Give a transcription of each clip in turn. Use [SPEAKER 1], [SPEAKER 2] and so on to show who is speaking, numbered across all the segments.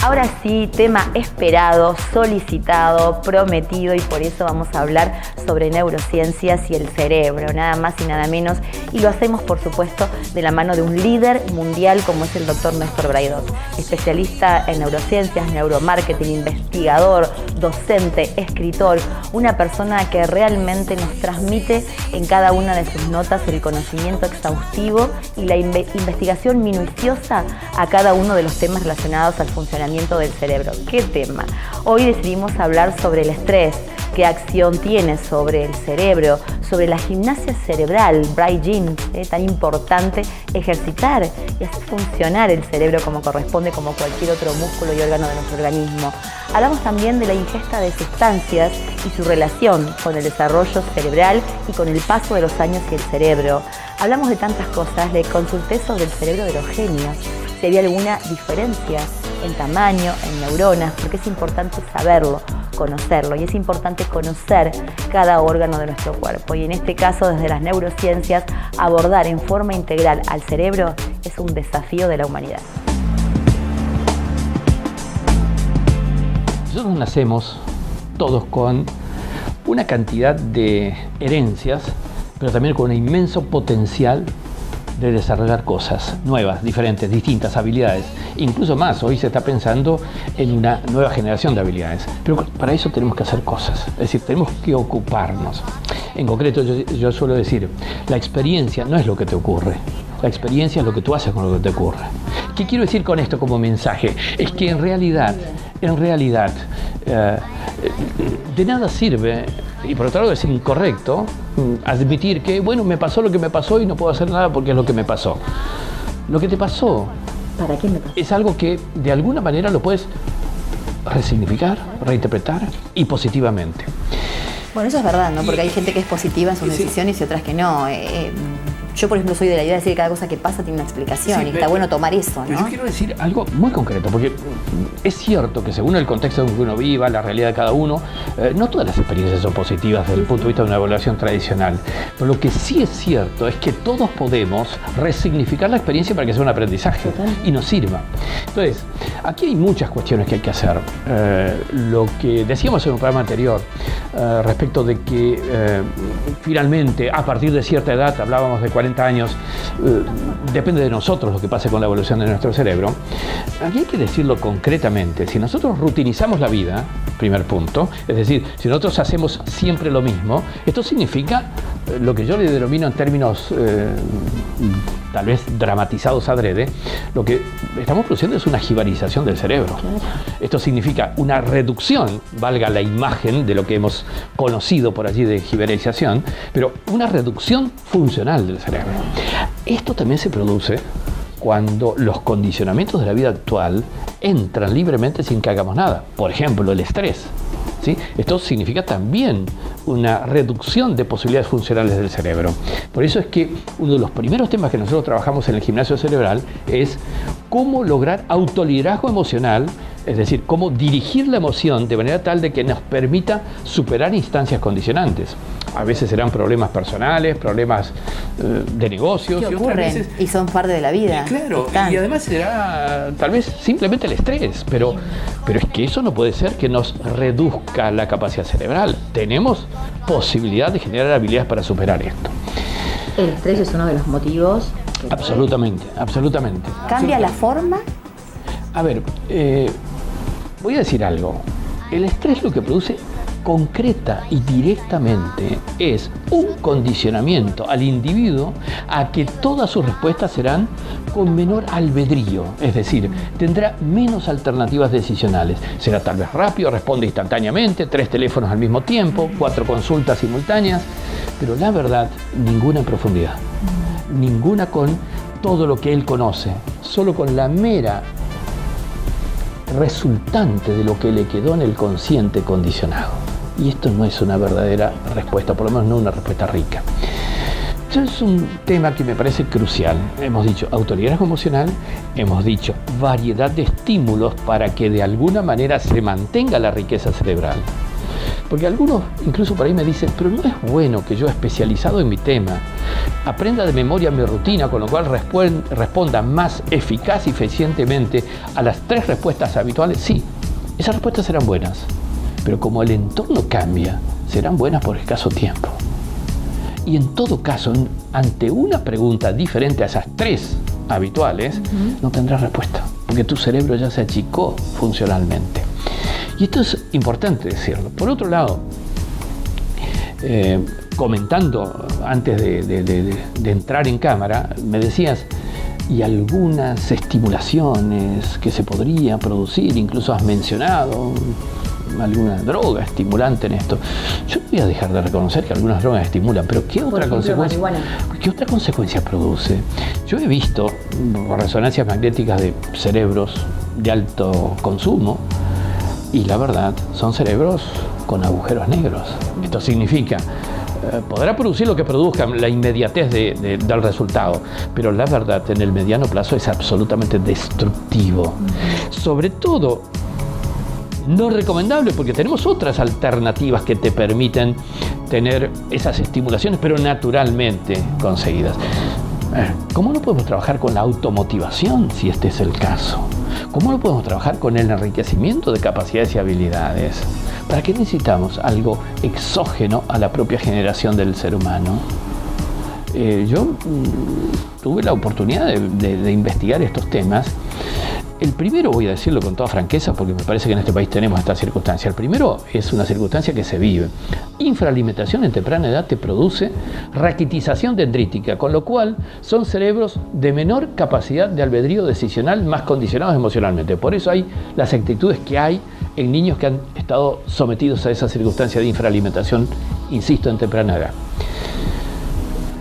[SPEAKER 1] Ahora sí, tema esperado, solicitado, prometido, y por eso vamos a hablar sobre neurociencias y el cerebro, nada más y nada menos. Y lo hacemos, por supuesto, de la mano de un líder mundial como es el doctor Néstor Braidot, especialista en neurociencias, neuromarketing, investigador, docente, escritor, una persona que realmente nos transmite en cada una de sus notas el conocimiento exhaustivo y la investigación minuciosa a cada uno de los temas relacionados al funcionamiento del cerebro. ¿Qué tema? Hoy decidimos hablar sobre el estrés, qué acción tiene sobre el cerebro, sobre la gimnasia cerebral, Bright Gym, tan importante ejercitar y hacer funcionar el cerebro como corresponde, como cualquier otro músculo y órgano de nuestro organismo. Hablamos también de la ingesta de sustancias y su relación con el desarrollo cerebral y con el paso de los años y el cerebro. Hablamos de tantas cosas, le consulté sobre el cerebro de los genios, si había alguna diferencia en tamaño, en neuronas, porque es importante saberlo, conocerlo, y es importante conocer cada órgano de nuestro cuerpo. Y en este caso, desde las neurociencias, abordar en forma integral al cerebro es un desafío de la humanidad.
[SPEAKER 2] Nosotros nacemos todos con una cantidad de herencias, pero también con un inmenso potencial de desarrollar cosas nuevas, diferentes, distintas habilidades. Incluso más, hoy se está pensando en una nueva generación de habilidades. Pero para eso tenemos que hacer cosas, es decir, tenemos que ocuparnos. En concreto, yo suelo decir, la experiencia no es lo que te ocurre, la experiencia es lo que tú haces con lo que te ocurre. ¿Qué quiero decir con esto como mensaje? Es que en realidad, de nada sirve, y por otro lado es incorrecto, admitir que, bueno, me pasó lo que me pasó y no puedo hacer nada porque es lo que me pasó. Lo que te pasó,
[SPEAKER 1] ¿para qué me pasó?
[SPEAKER 2] Es algo que de alguna manera lo puedes resignificar, reinterpretar y positivamente.
[SPEAKER 1] Bueno, eso es verdad, ¿no? Porque hay gente que es positiva en sus decisiones y otras que no. Yo, por ejemplo, soy de la idea de decir que cada cosa que pasa tiene una explicación, y está bueno tomar eso, ¿no?
[SPEAKER 2] Yo quiero decir algo muy concreto, porque es cierto que según el contexto en que uno viva, la realidad de cada uno, no todas las experiencias son positivas desde el punto de vista de una evaluación tradicional. Pero lo que sí es cierto es que todos podemos resignificar la experiencia para que sea un aprendizaje y nos sirva. Entonces, aquí hay muchas cuestiones que hay que hacer. Lo que decíamos en un programa anterior respecto de que finalmente, a partir de cierta edad, hablábamos de 40 años, depende de nosotros lo que pase con la evolución de nuestro cerebro. Aquí hay que decirlo concretamente. Si nosotros rutinizamos la vida, primer punto, es decir, si nosotros hacemos siempre lo mismo, esto significa lo que yo le denomino en términos tal vez dramatizados adrede, lo que estamos produciendo es una jibarización del cerebro. Esto significa una reducción, valga la imagen de lo que hemos conocido por allí de jibarización, pero una reducción funcional del cerebro. Esto también se produce cuando los condicionamientos de la vida actual entran libremente sin que hagamos nada. Por ejemplo, el estrés. ¿Sí? Esto significa también una reducción de posibilidades funcionales del cerebro. Por eso es que uno de los primeros temas que nosotros trabajamos en el gimnasio cerebral es cómo lograr autoliderazgo emocional, es decir, cómo dirigir la emoción de manera tal de que nos permita superar instancias condicionantes. A veces serán problemas personales, problemas de negocios.
[SPEAKER 1] Que ocurren y son parte de la vida.
[SPEAKER 2] Claro, y además será tal vez simplemente el estrés, pero es que eso no puede ser que nos reduzca la capacidad cerebral. Tenemos posibilidad de generar habilidades para superar esto.
[SPEAKER 1] El estrés es uno de los motivos.
[SPEAKER 2] Absolutamente, absolutamente.
[SPEAKER 1] ¿Cambia la forma?
[SPEAKER 2] A ver, voy a decir algo. El estrés lo que produce concreta y directamente es un condicionamiento al individuo a que todas sus respuestas serán con menor albedrío, es decir, tendrá menos alternativas decisionales. Será tal vez rápido, responde instantáneamente, 3 teléfonos al mismo tiempo, 4 consultas simultáneas, pero la verdad, ninguna en profundidad, ninguna con todo lo que él conoce, solo con la mera resultante de lo que le quedó en el consciente condicionado. Y esto no es una verdadera respuesta, por lo menos no una respuesta rica. Esto es un tema que me parece crucial. Hemos dicho autoliderazgo emocional, hemos dicho variedad de estímulos para que de alguna manera se mantenga la riqueza cerebral. Porque algunos incluso por ahí me dicen, pero no es bueno que yo, especializado en mi tema, aprenda de memoria mi rutina, con lo cual responda más eficaz y eficientemente a las 3 respuestas habituales. Sí, esas respuestas serán buenas, pero como el entorno cambia, serán buenas por escaso tiempo. Y en todo caso, ante una pregunta diferente a esas 3 habituales, no tendrás respuesta, porque tu cerebro ya se achicó funcionalmente. Y esto es importante decirlo. Por otro lado, comentando antes de entrar en cámara, me decías, y algunas estimulaciones que se podrían producir, incluso has mencionado alguna droga estimulante en esto. Yo no voy a dejar de reconocer que algunas drogas estimulan, pero ¿qué otra consecuencia produce? Yo he visto resonancias magnéticas de cerebros de alto consumo y la verdad son cerebros con agujeros negros. Esto significa podrá producir lo que produzca, la inmediatez del resultado, pero la verdad en el mediano plazo es absolutamente destructivo. Sobre todo, no recomendable porque tenemos otras alternativas que te permiten tener esas estimulaciones, pero naturalmente conseguidas. ¿Cómo no podemos trabajar con la automotivación si este es el caso? ¿Cómo no podemos trabajar con el enriquecimiento de capacidades y habilidades? ¿Para qué necesitamos algo exógeno a la propia generación del ser humano? Yo tuve la oportunidad de investigar estos temas. El primero, voy a decirlo con toda franqueza, porque me parece que en este país tenemos esta circunstancia. El primero es una circunstancia que se vive. Infraalimentación en temprana edad te produce raquitización dendrítica, con lo cual son cerebros de menor capacidad de albedrío decisional, más condicionados emocionalmente. Por eso hay las actitudes que hay en niños que han estado sometidos a esa circunstancia de infraalimentación, insisto, en temprana edad.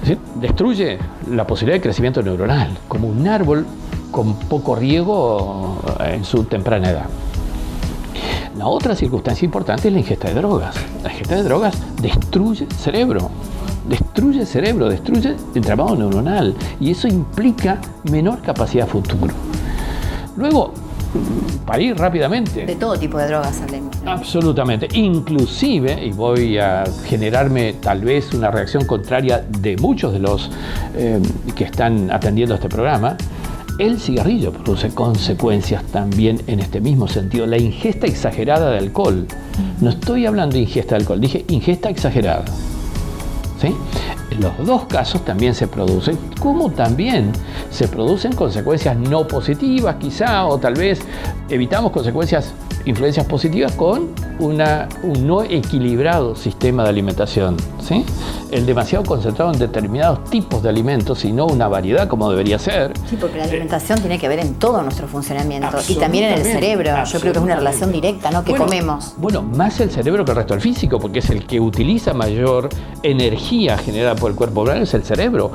[SPEAKER 2] Es decir, destruye la posibilidad de crecimiento neuronal, como un árbol con poco riego en su temprana edad. La otra circunstancia importante es la ingesta de drogas. La ingesta de drogas destruye cerebro, destruye entramado neuronal, y eso implica menor capacidad futuro. Luego, para ir rápidamente.
[SPEAKER 1] De todo tipo de drogas hablemos, ¿no?
[SPEAKER 2] Absolutamente. Inclusive, y voy a generarme tal vez una reacción contraria de muchos de los que están atendiendo este programa, el cigarrillo produce consecuencias también en este mismo sentido. La ingesta exagerada de alcohol. No estoy hablando de ingesta de alcohol, dije ingesta exagerada. ¿Sí? En los dos casos también se producen, como también se producen consecuencias no positivas quizá, o tal vez evitamos influencias positivas con un no equilibrado sistema de alimentación, ¿sí? El demasiado concentrado en determinados tipos de alimentos y no una variedad como debería ser.
[SPEAKER 1] Sí, porque la alimentación tiene que ver en todo nuestro funcionamiento y también en el cerebro. Yo creo que es una relación directa, ¿no? Que comemos.
[SPEAKER 2] Bueno, más el cerebro que el resto del físico, porque es el que utiliza mayor energía generada por el cuerpo humano, es el cerebro.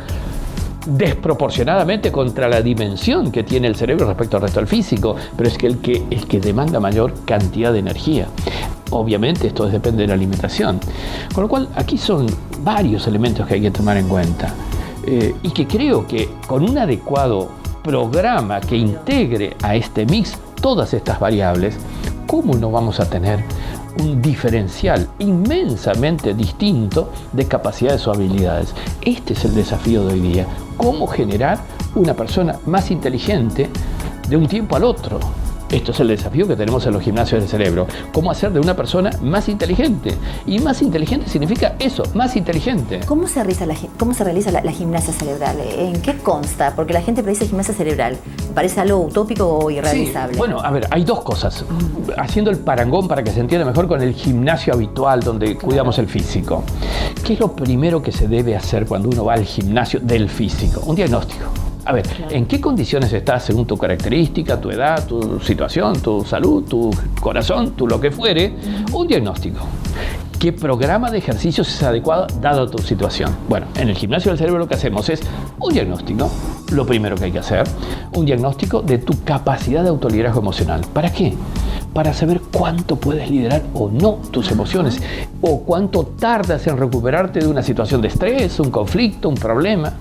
[SPEAKER 2] Desproporcionadamente contra la dimensión que tiene el cerebro respecto al resto del físico, pero es que el que demanda mayor cantidad de energía. Obviamente esto depende de la alimentación. Con lo cual aquí son varios elementos que hay que tomar en cuenta y que creo que con un adecuado programa que integre a este mix todas estas variables, ¿cómo no vamos a tener un diferencial inmensamente distinto de capacidades o habilidades? Este es el desafío de hoy día. ¿Cómo generar una persona más inteligente de un tiempo al otro? Esto es el desafío que tenemos en los gimnasios del cerebro. ¿Cómo hacer de una persona más inteligente? Y más inteligente significa eso, más inteligente.
[SPEAKER 1] ¿Cómo se realiza la gimnasia cerebral? ¿En qué consta? Porque la gente dice gimnasia cerebral. ¿Parece algo utópico o irrealizable?
[SPEAKER 2] Sí, bueno, a ver, hay dos cosas. Haciendo el parangón para que se entienda mejor con el gimnasio habitual donde cuidamos el físico. ¿Qué es lo primero que se debe hacer cuando uno va al gimnasio del físico? Un diagnóstico. A ver, ¿en qué condiciones estás según tu característica, tu edad, tu situación, tu salud, tu corazón, tu lo que fuere? Un diagnóstico. ¿Qué programa de ejercicios es adecuado dado tu situación? Bueno, en el gimnasio del cerebro lo que hacemos es un diagnóstico, lo primero que hay que hacer, un diagnóstico de tu capacidad de autoliderazgo emocional. ¿Para qué? Para saber cuánto puedes liderar o no tus emociones, o cuánto tardas en recuperarte de una situación de estrés, un conflicto, un problema.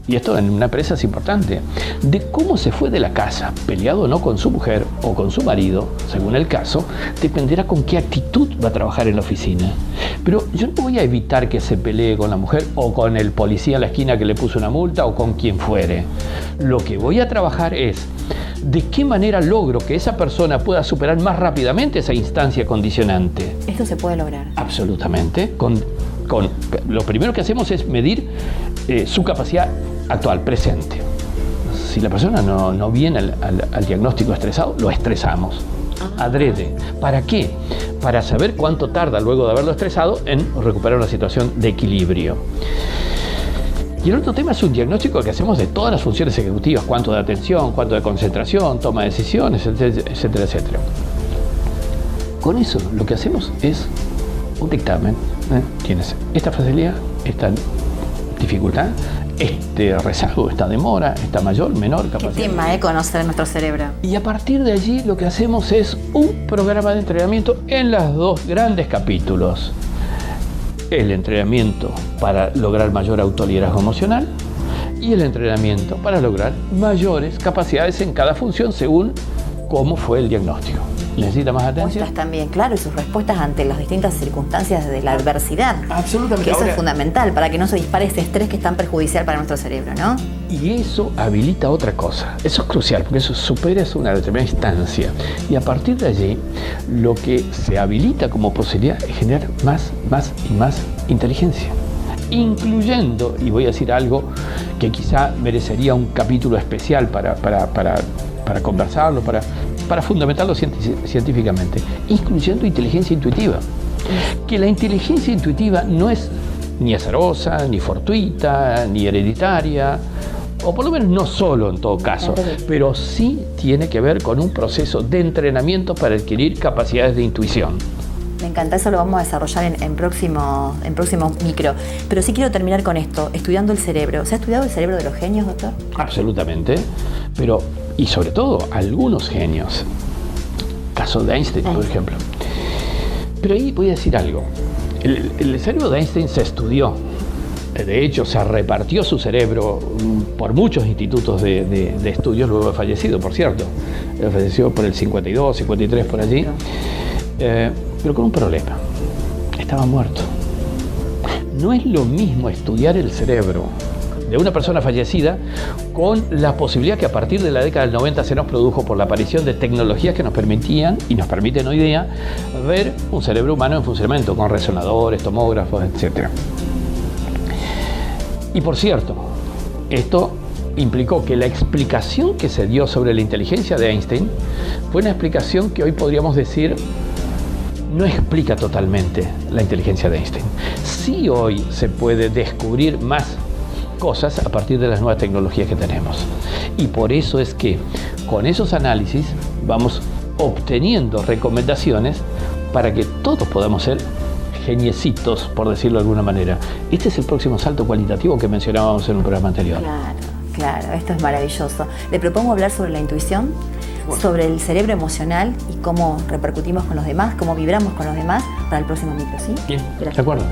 [SPEAKER 2] y esto en una empresa es importante, de cómo se fue de la casa, peleado o no con su mujer o con su marido, según el caso, dependerá con qué actitud va a trabajar en la oficina. Pero yo no voy a evitar que se pelee con la mujer o con el policía en la esquina que le puso una multa o con quien fuere. Lo que voy a trabajar es de qué manera logro que esa persona pueda superar más rápidamente esa instancia condicionante.
[SPEAKER 1] ¿Esto se puede lograr?
[SPEAKER 2] Absolutamente. Lo primero que hacemos es medir su capacidad actual, presente. Si la persona no viene al diagnóstico estresado, lo estresamos. Adrede. ¿Para qué? Para saber cuánto tarda luego de haberlo estresado en recuperar una situación de equilibrio. Y el otro tema es un diagnóstico que hacemos de todas las funciones ejecutivas, cuánto de atención, cuánto de concentración, toma de decisiones, etcétera, etcétera. Con eso lo que hacemos es un dictamen. Tienes esta facilidad, esta dificultad, este rezago, esta demora, esta mayor, menor capacidad.
[SPEAKER 1] Qué tema, conocer nuestro cerebro.
[SPEAKER 2] Y a partir de allí lo que hacemos es un programa de entrenamiento en los dos grandes capítulos. El entrenamiento para lograr mayor autoliderazgo emocional y el entrenamiento para lograr mayores capacidades en cada función según cómo fue el diagnóstico. ¿Necesita más atención?
[SPEAKER 1] Respuestas también, claro, y sus respuestas ante las distintas circunstancias de la adversidad.
[SPEAKER 2] Absolutamente.
[SPEAKER 1] Que eso es fundamental para que no se dispare ese estrés que es tan perjudicial para nuestro cerebro, ¿no?
[SPEAKER 2] Y eso habilita otra cosa. Eso es crucial, porque eso supera una determinada instancia. Y a partir de allí, lo que se habilita como posibilidad es generar más y más inteligencia. Incluyendo, y voy a decir algo que quizá merecería un capítulo especial para conversarlo, para fundamentarlo científicamente, incluyendo inteligencia intuitiva. Que la inteligencia intuitiva no es ni azarosa, ni fortuita, ni hereditaria, o por lo menos no solo en todo caso, pero sí tiene que ver con un proceso de entrenamiento para adquirir capacidades de intuición.
[SPEAKER 1] Me encanta, eso lo vamos a desarrollar en próximo micro. Pero sí quiero terminar con esto, estudiando el cerebro. ¿Se ha estudiado el cerebro de los genios, doctor?
[SPEAKER 2] Absolutamente, pero, y sobre todo, algunos genios. Caso de Einstein, por ejemplo. Pero ahí voy a decir algo. El cerebro de Einstein se estudió. De hecho, se repartió su cerebro por muchos institutos de estudios, luego de fallecido, por cierto. Falleció por el 52, 53, por allí. Pero con un problema. Estaba muerto. No es lo mismo estudiar el cerebro de una persona fallecida con la posibilidad que a partir de la década del 90 se nos produjo por la aparición de tecnologías que nos permitían y nos permiten hoy día ver un cerebro humano en funcionamiento con resonadores, tomógrafos, etc. Y por cierto, esto implicó que la explicación que se dio sobre la inteligencia de Einstein fue una explicación que hoy podríamos decir no explica totalmente la inteligencia de Einstein. Sí, hoy se puede descubrir más cosas a partir de las nuevas tecnologías que tenemos. Y por eso es que con esos análisis vamos obteniendo recomendaciones para que todos podamos ser geniecitos, por decirlo de alguna manera. Este es el próximo salto cualitativo que mencionábamos en un programa anterior.
[SPEAKER 1] Claro, esto es maravilloso. Le propongo hablar sobre la intuición, sobre el cerebro emocional y cómo repercutimos con los demás, cómo vibramos con los demás para el próximo micro, ¿sí?
[SPEAKER 2] Bien,
[SPEAKER 1] gracias.
[SPEAKER 2] De acuerdo.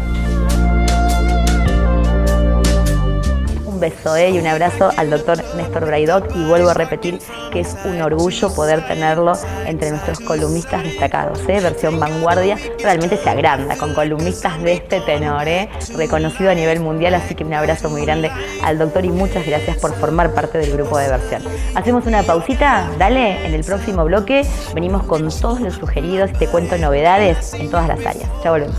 [SPEAKER 1] Un beso y un abrazo al doctor Néstor Braidoc y vuelvo a repetir que es un orgullo poder tenerlo entre nuestros columnistas destacados, versión vanguardia, realmente se agranda con columnistas de este tenor, reconocido a nivel mundial, así que un abrazo muy grande al doctor y muchas gracias por formar parte del grupo de Versión. Hacemos una pausita, dale, en el próximo bloque venimos con todos los sugeridos y te cuento novedades en todas las áreas. Ya volvemos.